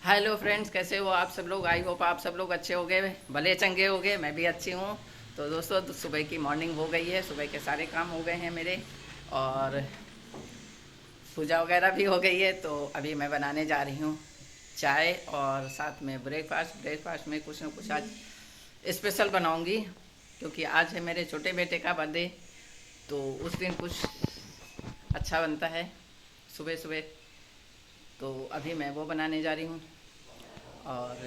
Hello friends, कैसे हो आप सब लोग। आई होप आप सब लोग अच्छे हो गए, भले चंगे हो गए। मैं भी अच्छी हूँ। तो दोस्तों, तो सुबह की मॉर्निंग हो गई है, सुबह के सारे काम हो गए हैं मेरे। और पूजा वगैरह भी हो गई है। तो अभी मैं बनाने जा रही हूँ चाय और साथ में ब्रेकफास्ट। ब्रेकफास्ट में कुछ ना कुछ आज स्पेशल बनाऊंगी, क्योंकि आज है मेरे छोटे बेटे का बर्थडे। तो उस दिन कुछ अच्छा बनता है सुबह सुबह। तो अभी मैं वो बनाने जा रही हूँ। और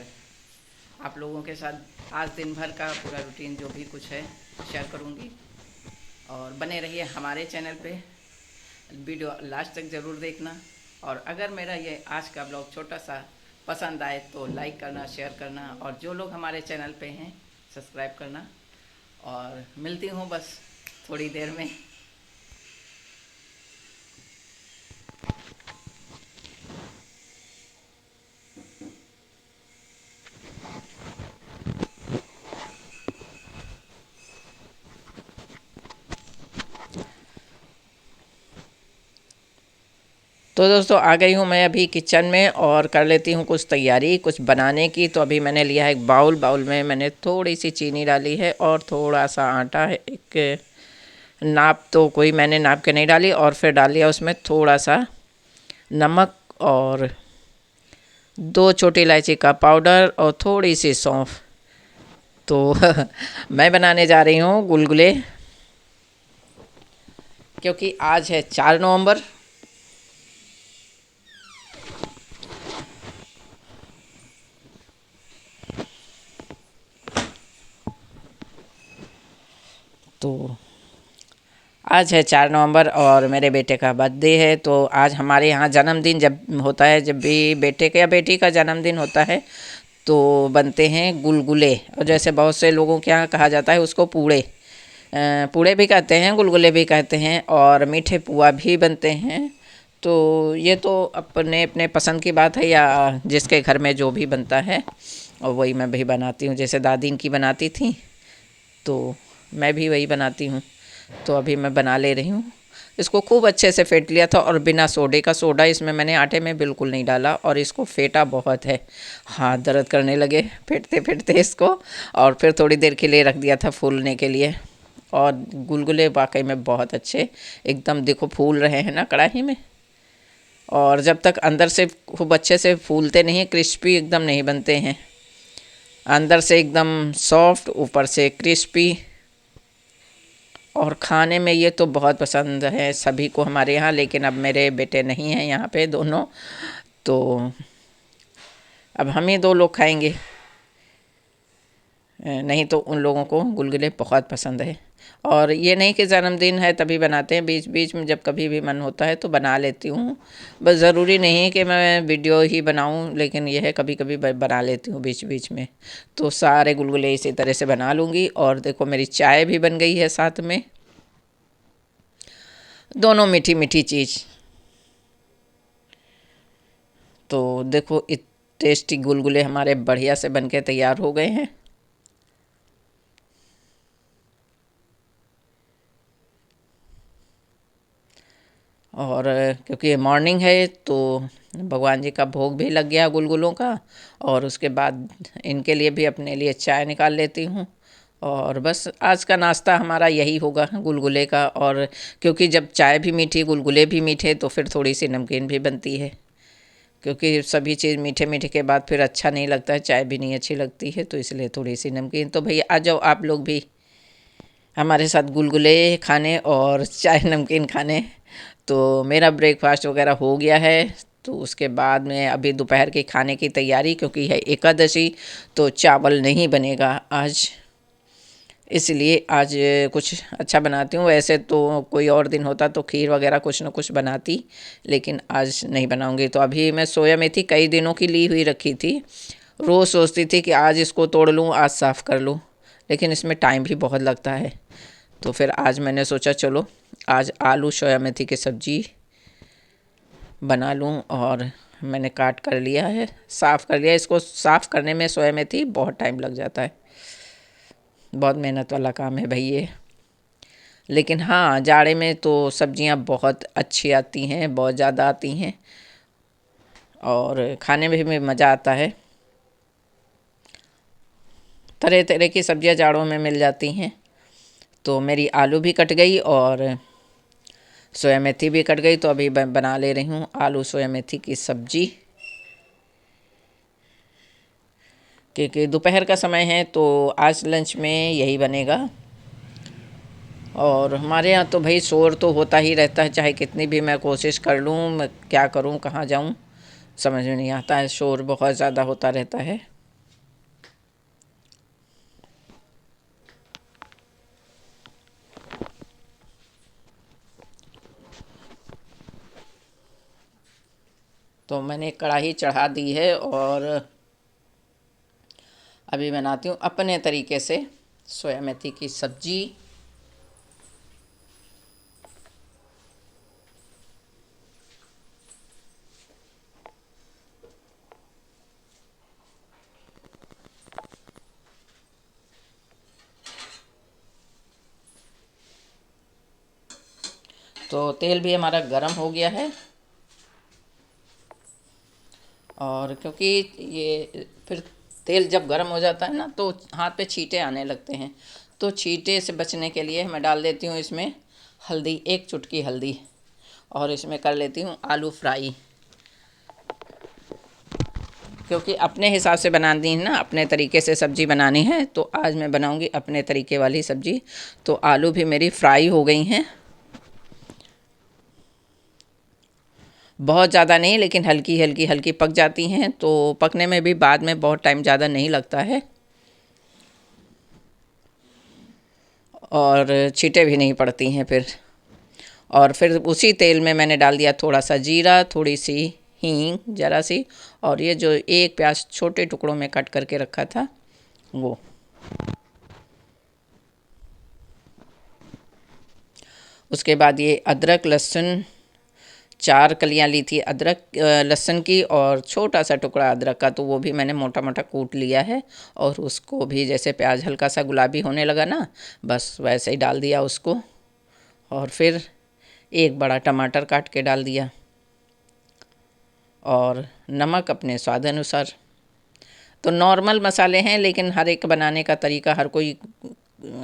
आप लोगों के साथ आज दिन भर का पूरा रूटीन जो भी कुछ है शेयर करूँगी। और बने रहिए हमारे चैनल पे, वीडियो लास्ट तक ज़रूर देखना। और अगर मेरा ये आज का ब्लॉग छोटा सा पसंद आए तो लाइक करना, शेयर करना, और जो लोग हमारे चैनल पे हैं सब्सक्राइब करना। और मिलती हूँ बस थोड़ी देर में। तो दोस्तों, आ गई हूँ मैं अभी किचन में और कर लेती हूँ कुछ तैयारी कुछ बनाने की। तो अभी मैंने लिया है एक बाउल। बाउल में मैंने थोड़ी सी चीनी डाली है और थोड़ा सा आटा है। एक नाप तो कोई मैंने नाप के नहीं डाली। और फिर डाल लिया उसमें थोड़ा सा नमक और 2 छोटी इलायची का पाउडर और थोड़ी सी सौंफ। तो मैं बनाने जा रही हूँ गुलगुले, क्योंकि आज है 4 नवंबर। तो आज है 4 नवंबर और मेरे बेटे का बर्थडे है। तो आज हमारे यहाँ जन्मदिन जब होता है, जब भी बेटे का या बेटी का जन्मदिन होता है, तो बनते हैं गुलगुले। और जैसे बहुत से लोगों के यहाँ कहा जाता है उसको पूड़े। पूड़े भी कहते हैं, गुलगुले भी कहते हैं, और मीठे पुआ भी बनते हैं। तो ये तो अपने अपने पसंद की बात है, या जिसके घर में जो भी बनता है और वही मैं भी बनाती हूँ। जैसे दादी इनकी बनाती थी तो मैं भी वही बनाती हूँ। तो अभी मैं बना ले रही हूँ। इसको खूब अच्छे से फेंट लिया था, और बिना सोडे का, सोडा इसमें मैंने आटे में बिल्कुल नहीं डाला। और इसको फेंटा बहुत है, हाथ दर्द करने लगे फेंटते फेंटते इसको। और फिर थोड़ी देर के लिए रख दिया था फूलने के लिए। और गुलगुले वाकई में बहुत अच्छे एकदम देखो फूल रहे हैं ना कढ़ाई में। और जब तक अंदर से खूब अच्छे से फूलते नहीं, क्रिस्पी एकदम नहीं बनते हैं। अंदर से एकदम सॉफ्ट, ऊपर से क्रिस्पी। और खाने में ये तो बहुत पसंद है सभी को हमारे यहाँ। लेकिन अब मेरे बेटे नहीं हैं यहाँ पे दोनों, तो अब हम ही 2 लोग खाएंगे। नहीं तो उन लोगों को गुलगुले बहुत पसंद है। और ये नहीं कि जन्मदिन है तभी बनाते हैं, बीच बीच में जब कभी भी मन होता है तो बना लेती हूँ। बस ज़रूरी नहीं कि मैं वीडियो ही बनाऊँ, लेकिन यह है कभी कभी बना लेती हूँ बीच बीच में। तो सारे गुलगुले इसी तरह से बना लूँगी। और देखो मेरी चाय भी बन गई है साथ में। दोनों मीठी मीठी चीज़। तो देखो टेस्टी गुलगुले हमारे बढ़िया से बनके तैयार हो गए हैं। और क्योंकि ये मॉर्निंग है तो भगवान जी का भोग भी लग गया गुलगुलों का। और उसके बाद इनके लिए भी अपने लिए चाय निकाल लेती हूँ। और बस आज का नाश्ता हमारा यही होगा गुलगुले का। और क्योंकि जब चाय भी मीठी गुलगुले भी मीठे तो फिर थोड़ी सी नमकीन भी बनती है। क्योंकि सभी चीज़ मीठे मीठे के बाद फिर अच्छा नहीं लगता है, चाय भी नहीं अच्छी लगती है, तो इसलिए थोड़ी सी नमकीन। तो भैया आ जाओ आप लोग भी हमारे साथ गुलगुले खाने और चाय नमकीन खाने। तो मेरा ब्रेकफास्ट वगैरह हो गया है। तो उसके बाद में अभी दोपहर के खाने की तैयारी, क्योंकि है एकादशी तो चावल नहीं बनेगा आज। इसलिए आज कुछ अच्छा बनाती हूँ। वैसे तो कोई और दिन होता तो खीर वगैरह कुछ ना कुछ बनाती, लेकिन आज नहीं बनाऊँगी। तो अभी मैं सोया मेथी कई दिनों की ली हुई रखी थी। रोज़ सोचती थी कि आज इसको तोड़ लूँ, आज साफ़ कर लूँ, लेकिन इसमें टाइम भी बहुत लगता है। तो फिर आज मैंने सोचा चलो आज आलू सोया मेथी की सब्ज़ी बना लूँ। और मैंने काट कर लिया है, साफ़ कर लिया। इसको साफ़ करने में सोया मेथी बहुत टाइम लग जाता है, बहुत मेहनत वाला काम है भाई ये। लेकिन हाँ, जाड़े में तो सब्जियां बहुत अच्छी आती हैं, बहुत ज़्यादा आती हैं। और खाने में भी मज़ा आता है। तरह तरह की सब्जियां जाड़ों में मिल जाती हैं। तो मेरी आलू भी कट गई और सोया मेथी भी कट गई, तो अभी मैं बना ले रही हूँ आलू सोया मेथी की सब्जी। क्योंकि दोपहर का समय है तो आज लंच में यही बनेगा। और हमारे यहाँ तो भाई शोर तो होता ही रहता है, चाहे कितनी भी मैं कोशिश कर लूँ, मैं क्या करूँ, कहाँ जाऊँ, समझ में नहीं आता है। शोर बहुत ज़्यादा होता रहता है। तो मैंने कढ़ाई चढ़ा दी है और अभी बनाती हूँ अपने तरीके से सोया मेथी की सब्जी। तो तेल भी हमारा गर्म हो गया है। और क्योंकि ये फिर तेल जब गर्म हो जाता है ना तो हाथ पे छींटे आने लगते हैं, तो छींटे से बचने के लिए मैं डाल देती हूँ इसमें हल्दी, एक चुटकी हल्दी। और इसमें कर लेती हूँ आलू फ्राई। क्योंकि अपने हिसाब से बनानी है ना, अपने तरीके से सब्ज़ी बनानी है, तो आज मैं बनाऊँगी अपने तरीके वाली सब्ज़ी। तो आलू भी मेरी फ्राई हो गई हैं, बहुत ज़्यादा नहीं लेकिन हल्की हल्की हल्की पक जाती हैं, तो पकने में भी बाद में बहुत टाइम ज़्यादा नहीं लगता है और छींटे भी नहीं पड़ती हैं फिर। और फिर उसी तेल में मैंने डाल दिया थोड़ा सा जीरा, थोड़ी सी हींग ज़रा सी, और ये जो एक प्याज छोटे टुकड़ों में कट करके रखा था वो। उसके बाद ये अदरक लहसुन, 4 कलियां ली थी अदरक लहसुन की, और छोटा सा टुकड़ा अदरक का, तो वो भी मैंने मोटा मोटा कूट लिया है। और उसको भी जैसे प्याज हल्का सा गुलाबी होने लगा ना, बस वैसे ही डाल दिया उसको। और फिर एक बड़ा टमाटर काट के डाल दिया, और नमक अपने स्वाद अनुसार। तो नॉर्मल मसाले हैं, लेकिन हर एक बनाने का तरीका हर कोई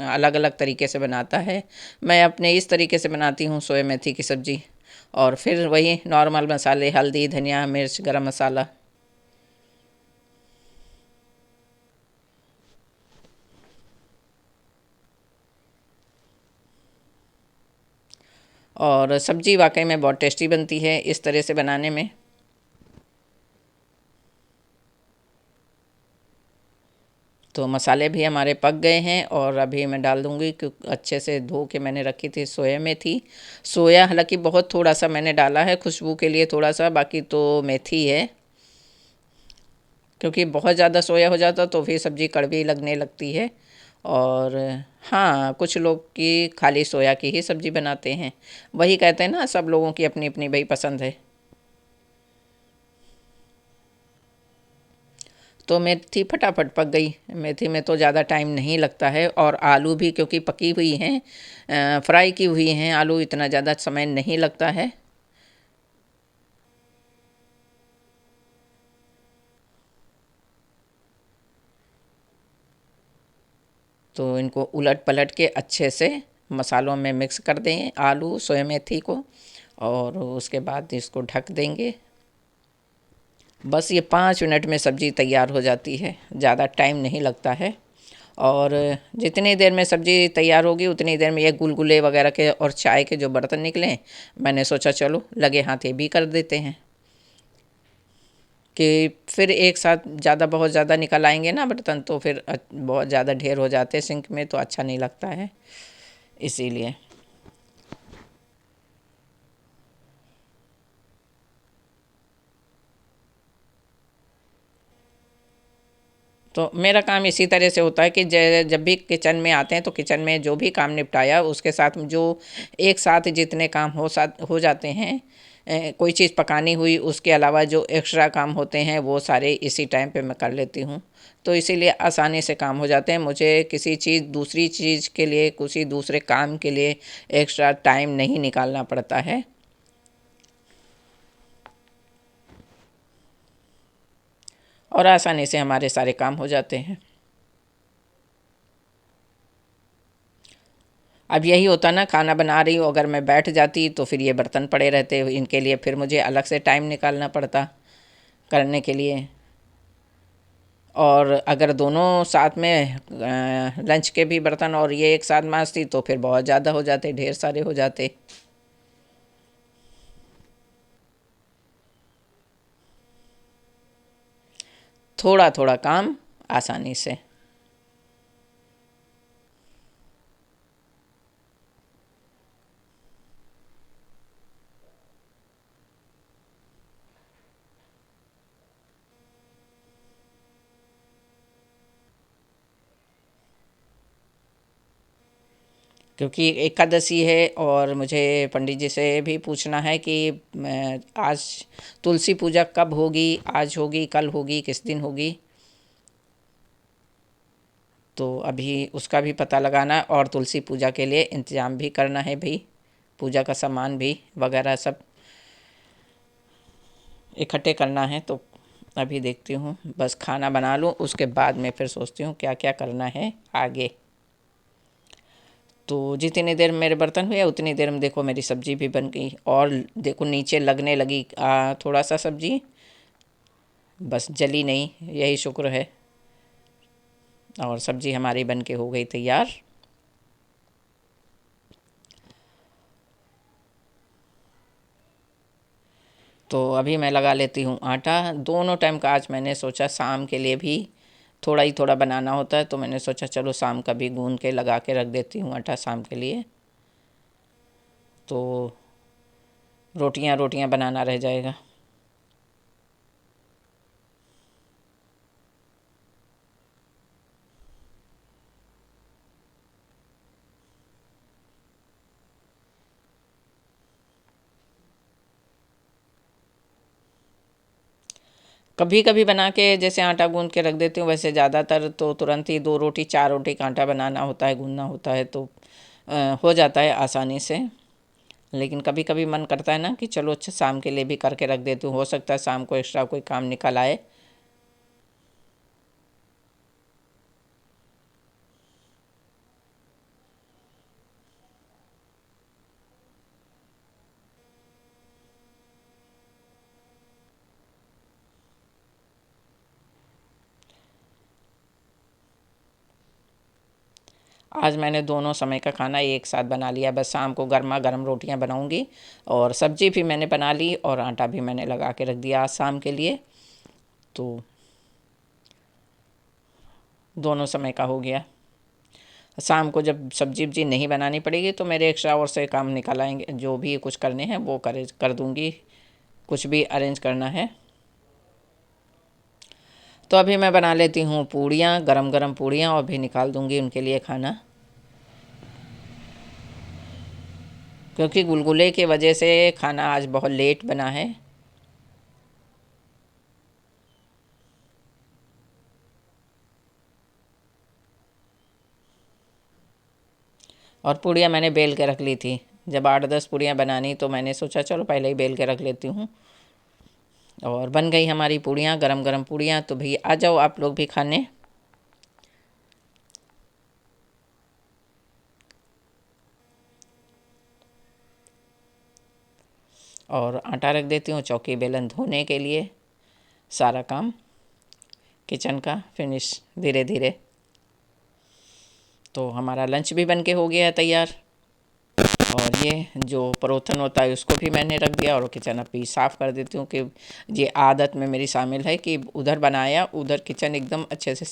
अलग अलग तरीके से बनाता है। मैं अपने इस तरीके से बनाती हूँ सोया मेथी की सब्ज़ी। और फिर वही नॉर्मल मसाले, हल्दी, धनिया, मिर्च, गरम मसाला। और सब्ज़ी वाकई में बहुत टेस्टी बनती है इस तरह से बनाने में। तो मसाले भी हमारे पक गए हैं, और अभी मैं डाल दूँगी, क्योंकि अच्छे से धो के मैंने रखी थी सोया मेथी। सोया हालांकि बहुत थोड़ा सा मैंने डाला है खुशबू के लिए थोड़ा सा, बाकी तो मेथी है। क्योंकि बहुत ज़्यादा सोया हो जाता तो फिर सब्ज़ी कड़वी लगने लगती है। और हाँ, कुछ लोग की खाली सोया की ही सब्ज़ी बनाते हैं। वही कहते हैं ना, सब लोगों की अपनी अपनी भाई पसंद है। तो मेथी फटाफट पक गई। मेथी में तो ज़्यादा टाइम नहीं लगता है, और आलू भी क्योंकि पकी हुई हैं, फ्राई की हुई हैं, आलू इतना ज़्यादा समय नहीं लगता है। तो इनको उलट पलट के अच्छे से मसालों में मिक्स कर दें आलू सोया मेथी को, और उसके बाद इसको ढक देंगे। बस ये 5 मिनट में सब्ज़ी तैयार हो जाती है, ज़्यादा टाइम नहीं लगता है। और जितनी देर में सब्ज़ी तैयार होगी उतनी देर में ये गुलगुले वगैरह के और चाय के जो बर्तन निकले, मैंने सोचा चलो लगे हाथ ये भी कर देते हैं। कि फिर एक साथ ज़्यादा बहुत ज़्यादा निकल आएंगे ना बर्तन, तो फिर बहुत ज़्यादा ढेर हो जाते हैं सिंक में, तो अच्छा नहीं लगता है, इसीलिए। तो मेरा काम इसी तरह से होता है कि जब भी किचन में आते हैं तो किचन में जो भी काम निपटाया उसके साथ जो एक साथ जितने काम हो जाते हैं, कोई चीज़ पकानी हुई, उसके अलावा जो एक्स्ट्रा काम होते हैं वो सारे इसी टाइम पे मैं कर लेती हूँ। तो इसीलिए आसानी से काम हो जाते हैं, मुझे किसी चीज़ दूसरी चीज़ के लिए, किसी दूसरे काम के लिए एक्स्ट्रा टाइम नहीं निकालना पड़ता है। और आसानी से हमारे सारे काम हो जाते हैं। अब यही होता ना, खाना बना रही हूँ अगर मैं बैठ जाती तो फिर ये बर्तन पड़े रहते, इनके लिए फिर मुझे अलग से टाइम निकालना पड़ता करने के लिए। और अगर दोनों साथ में लंच के भी बर्तन और ये एक साथ मांजती तो फिर बहुत ज़्यादा हो जाते, ढेर सारे हो जाते। थोड़ा थोड़ा काम आसानी से। क्योंकि एकादशी है और मुझे पंडित जी से भी पूछना है कि आज तुलसी पूजा कब होगी, आज होगी, कल होगी, किस दिन होगी। तो अभी उसका भी पता लगाना और तुलसी पूजा के लिए इंतज़ाम भी करना है भाई, पूजा का सामान भी वगैरह सब इकट्ठे करना है। तो अभी देखती हूँ, बस खाना बना लूँ उसके बाद में फिर सोचती हूँ क्या क्या करना है आगे। तो जितनी देर मेरे बर्तन हुए उतनी देर में देखो मेरी सब्ज़ी भी बन गई, और देखो नीचे लगने लगी थोड़ा सा सब्ज़ी, बस जली नहीं, यही शुक्र है। और सब्ज़ी हमारी बन के हो गई तैयार। तो अभी मैं लगा लेती हूँ आटा। दोनों टाइम का आज मैंने सोचा शाम के लिए भी थोड़ा ही थोड़ा बनाना होता है, तो मैंने सोचा चलो शाम का भी गूंद के लगा के रख देती हूँ आटा शाम के लिए, तो रोटियां रोटियां बनाना रह जाएगा। कभी कभी बना के जैसे आटा गूंद के रख देती हूँ, वैसे ज़्यादातर तो तुरंत ही दो रोटी चार रोटी का आटा बनाना होता है, गूंदना होता है, तो हो जाता है आसानी से। लेकिन कभी कभी मन करता है ना कि चलो अच्छा शाम के लिए भी करके रख देती हूँ, हो सकता है शाम को एक्स्ट्रा कोई काम निकल आए। आज मैंने दोनों समय का खाना एक साथ बना लिया, बस शाम को गर्मा गर्म रोटियां बनाऊंगी, और सब्जी भी मैंने बना ली और आटा भी मैंने लगा के रख दिया आज शाम के लिए। तो दोनों समय का हो गया। शाम को जब सब्जी वब्जी नहीं बनानी पड़ेगी तो मेरे एक्स्ट्रा और से काम निकल आएंगे, जो भी कुछ करने हैं वो कर दूंगी, कुछ भी अरेंज करना है। तो अभी मैं बना लेती हूँ पूड़ियाँ, गरम गरम पूड़ियाँ, और भी निकाल दूंगी उनके लिए खाना, क्योंकि गुलगुले की वजह से खाना आज बहुत लेट बना है। और पूड़ियाँ मैंने बेल के रख ली थी, जब 8-10 पूड़ियाँ बनानी तो मैंने सोचा चलो पहले ही बेल के रख लेती हूँ। और बन गई हमारी पूड़ियाँ, गरम गरम पूड़ियाँ। तो भई आ जाओ आप लोग भी खाने। और आटा रख देती हूँ चौकी बेलन धोने के लिए, सारा काम किचन का फिनिश धीरे धीरे। तो हमारा लंच भी बन के हो गया है तैयार। और ये जो परोथन होता है उसको भी मैंने रख दिया, और किचन अभी साफ़ कर देती हूँ कि ये आदत में मेरी शामिल है कि उधर बनाया उधर किचन एकदम अच्छे से